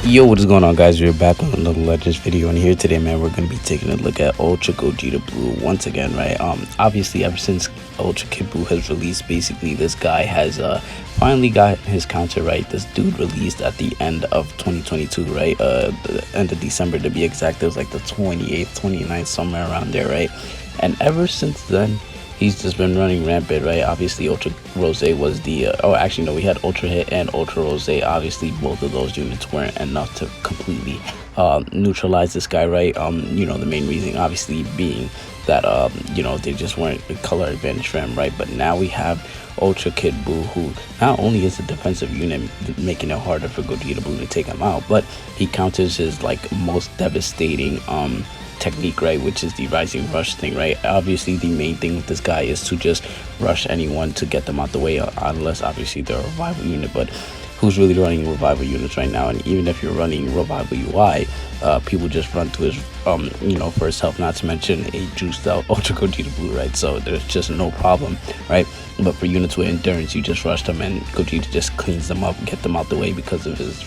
Yo, what is going on, guys? We're back on another Legends video, and here today, man, we're gonna be taking a look at Ultra Gogeta Blue once again, right? Obviously, ever since Ultra Kid Buu has released, basically, this guy has finally got his counter right. This dude released at the end of 2022, right? The end of December to be exact. It was like the 28th, 29th, somewhere around there, right? And ever since then, he's just been running rampant, right? Obviously, Ultra Rose was the actually no, we had Ultra Hit and Ultra Rose. Obviously, both of those units weren't enough to completely neutralize this guy, right? The main reason obviously being that they just weren't a color advantage for him, right? But now we have Ultra Kid Buu, who not only is a defensive unit, making it harder for Gogeta Blue to take him out, but he counters his like most devastating technique, right, which is the rising rush thing, right? Obviously, the main thing with this guy is to just rush anyone to get them out the way, unless obviously they're a revival unit. But who's really running revival units right now? And even if you're running revival UI, people just run to his first health, not to mention a juiced out Ultra Gogeta Blue, right? So there's just no problem, right? But for units with endurance, you just rush them and Gogeta just cleans them up, get them out the way because of his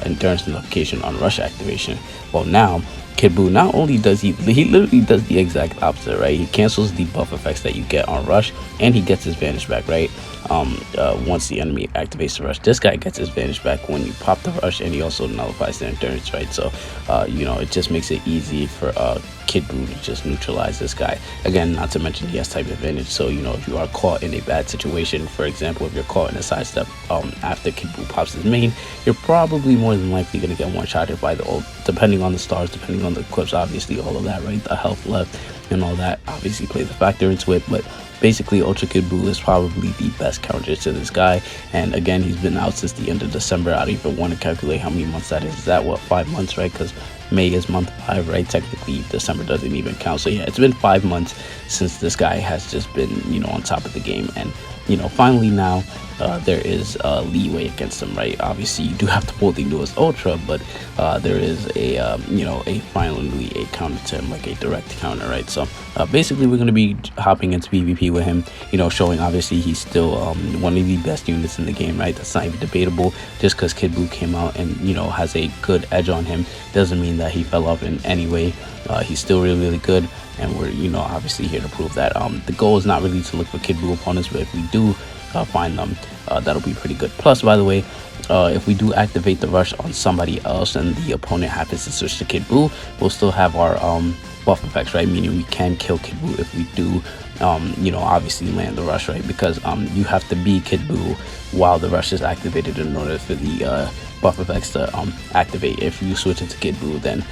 endurance notification on rush activation. Well, now Kid Buu, not only does he literally does the exact opposite, right? He cancels the buff effects that you get on rush, and he gets his vanish back, right? Once the enemy activates the rush, this guy gets his vanish back when you pop the rush, and he also nullifies the endurance, right? So it just makes it easy for Kid Buu to just neutralize this guy. Again, not to mention he has type advantage, so if you are caught in a bad situation, for example, if you're caught in a sidestep after Kid Buu pops his main, you're probably more than likely going to get one-shotted by the ult, depending on the stars, depending on the equips, obviously, all of that, right? The health left and all that obviously plays a factor into it, but basically Ultra Kid Buu is probably the best counter to this guy. And again, he's been out since the end of December. I don't even want to calculate how many months that is that, what, 5 months, right? Because May is month 5, right? Technically December doesn't even count. So yeah, it's been 5 months since this guy has just been on top of the game. And finally now there is leeway against him, right? Obviously you do have to pull the newest Ultra, but there is a finally a counter to him, like a direct counter, right? So basically we're going to be hopping into PvP with him, showing obviously he's still one of the best units in the game, right? That's not even debatable. Just because Kid Buu came out and has a good edge on him doesn't mean that he fell off in any way. He's still really good, and we're obviously here to prove that. The goal is not really to look for Kid Buu opponents, but if we do find them, that'll be pretty good. Plus, by the way, if we do activate the rush on somebody else and the opponent happens to switch to Kid Buu, we'll still have our buff effects, right? Meaning we can kill Kid Buu if we do obviously land the rush, right? Because you have to be Kid Buu while the rush is activated in order for the buff effects to activate. If you switch it to Kid Buu, then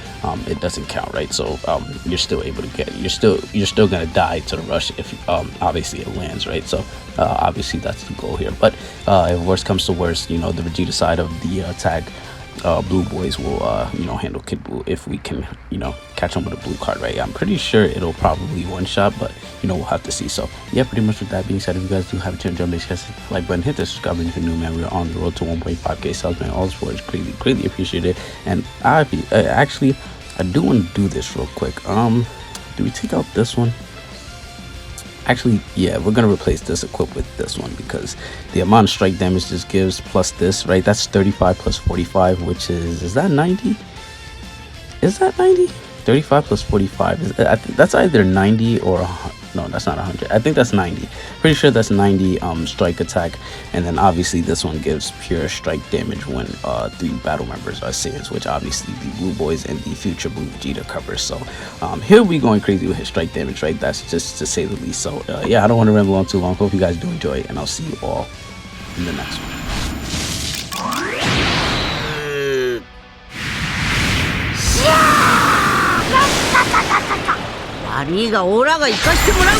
it doesn't count, right? So you're still able to get you're still gonna die to the rush if obviously it lands, right? So obviously that's the goal here. But if worst comes to worst, the Vegeta side of the tag, Blue Boys will handle Kid Buu if we can catch him with a blue card, right? I'm pretty sure it'll probably one shot, but we'll have to see. So yeah, pretty much with that being said, if you guys do have a chance to make sure to hit the like button, hit the subscribe button if you're new, man. We're on the road to 1.5k subs, man. All the support is greatly appreciated. And I do want to do this real quick. Do we take out this one? Actually, yeah, we're gonna replace this equip with this one, because the amount of strike damage this gives plus this, right? That's 35 plus 45, which is that 90? Is that 90? 35 plus 45 that's either 90 or no, that's not 100. I think that's 90. Pretty sure that's 90 strike attack. And then obviously this one gives pure strike damage when 3 battle members are Saiyans, which obviously the Blue Boys and the future Blue Vegeta covers. So here we going crazy with his strike damage, right? That's just to say the least. So yeah, I don't want to ramble on too long. Hope you guys do enjoy it, and I'll see you all in the next one. 悪いがオラが行かしてもらう。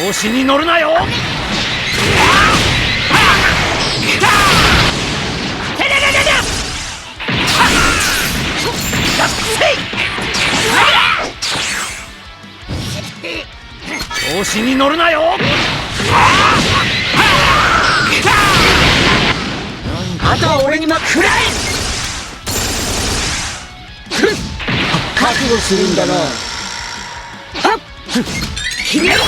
調子に乗るなよ。調子に乗るなよ。あとは俺に食らえ。覚悟するんだな。ひねるぞ。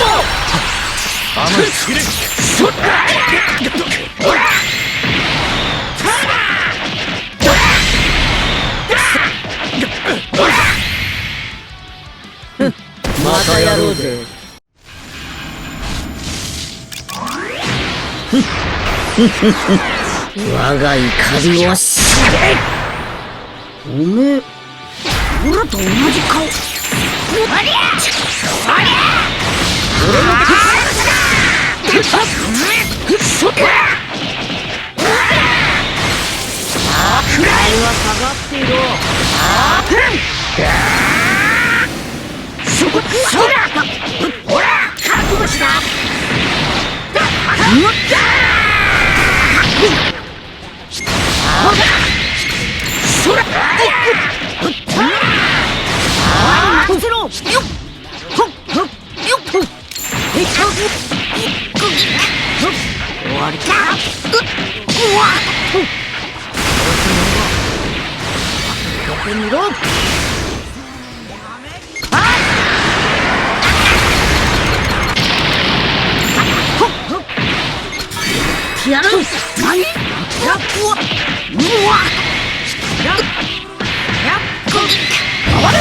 甘い切れ。またやろうぜ。我が怒りを知れ。おめえオラと同じ顔。ありゃありゃ俺の位は下がっていろ。ほら覚悟しな。そら任せろ。よっほっほっよっほっ終わりか。うわっやってみろ。やる。何？やっうわやっ回れ。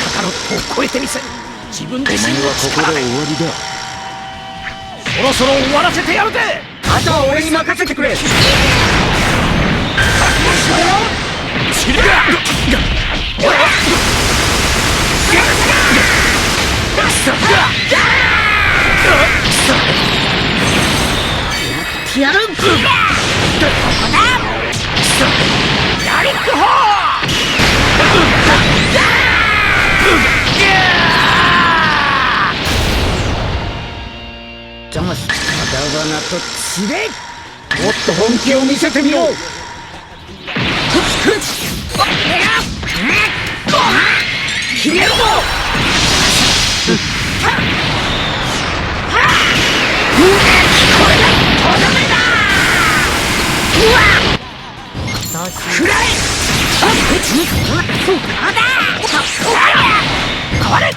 カカロットを超えてみせる。自分でお前はここで終わりだ。そろそろ終わらせてやるぜ。あとは俺に任せてくれ。やる。ここだ。やりっこほじゃまし、片花と血でもっと本気を見せてみよう。ひねるぞ。くらえ。変われ。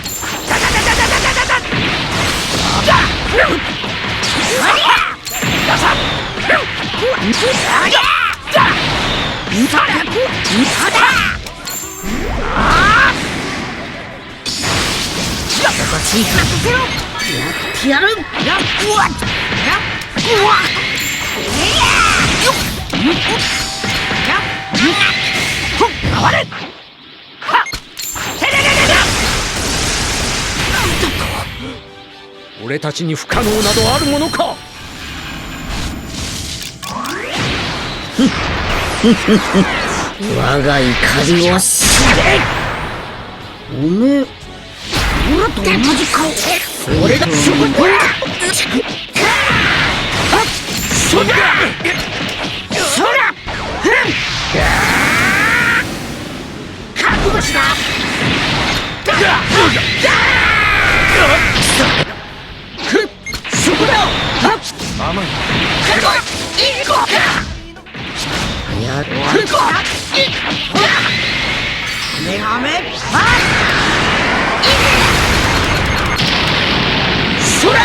やる。変われ。俺たちに不可能などあるものか。我が怒りを知れ。おめえオラと同じ顔。俺がそこだ。そらそら覚悟しな。そこだ。甘い。いこうか。やる。メガメそら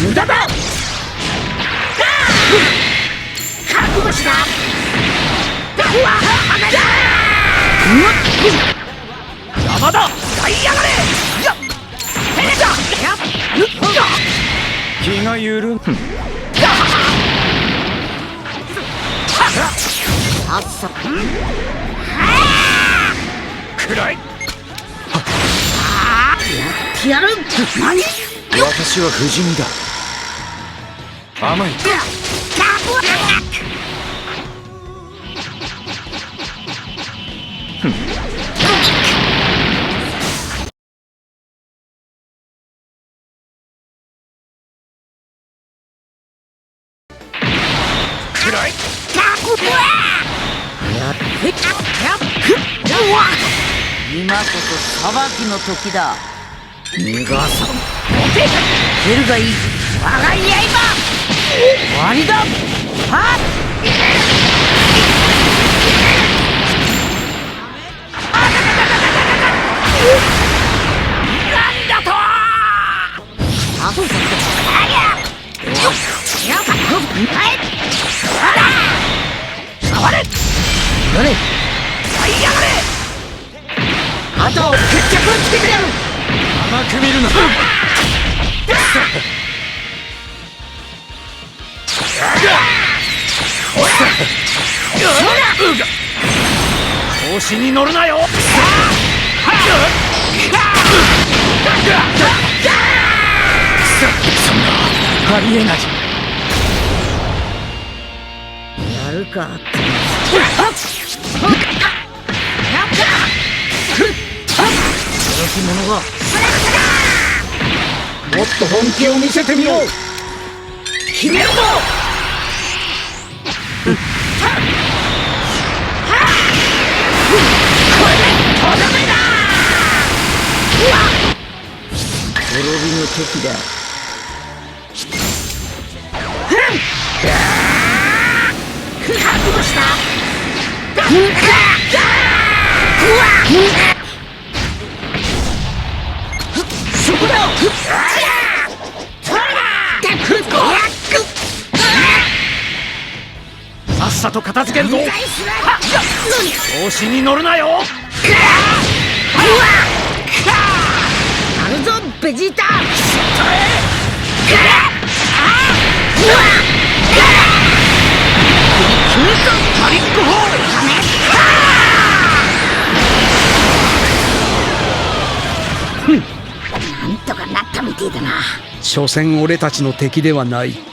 無駄だ。覚悟しな。邪魔だ。買いやがれ。気が緩む。くらい。やる。何？私は不死身だ。甘い。くらい。今こそ裁きの時だ。逃がさん。出るがいい。我が刃。終わりだ。はっ。なんだと。あそこ。触れ。やれ。はいやがれ。あと決着をつけてやる。甘く見るな。調子に乗るなよ。そんなありえない。やるか。驚き者が。もっと本気を見せてみよう。決めるぞ。滅びの時だ。覚悟した。そこだ。さっさと片付けるぞ。調子に乗るなよ。あるぞベジータ。パリックホール。なんとかなったみてえだな。所詮俺たちの敵ではない。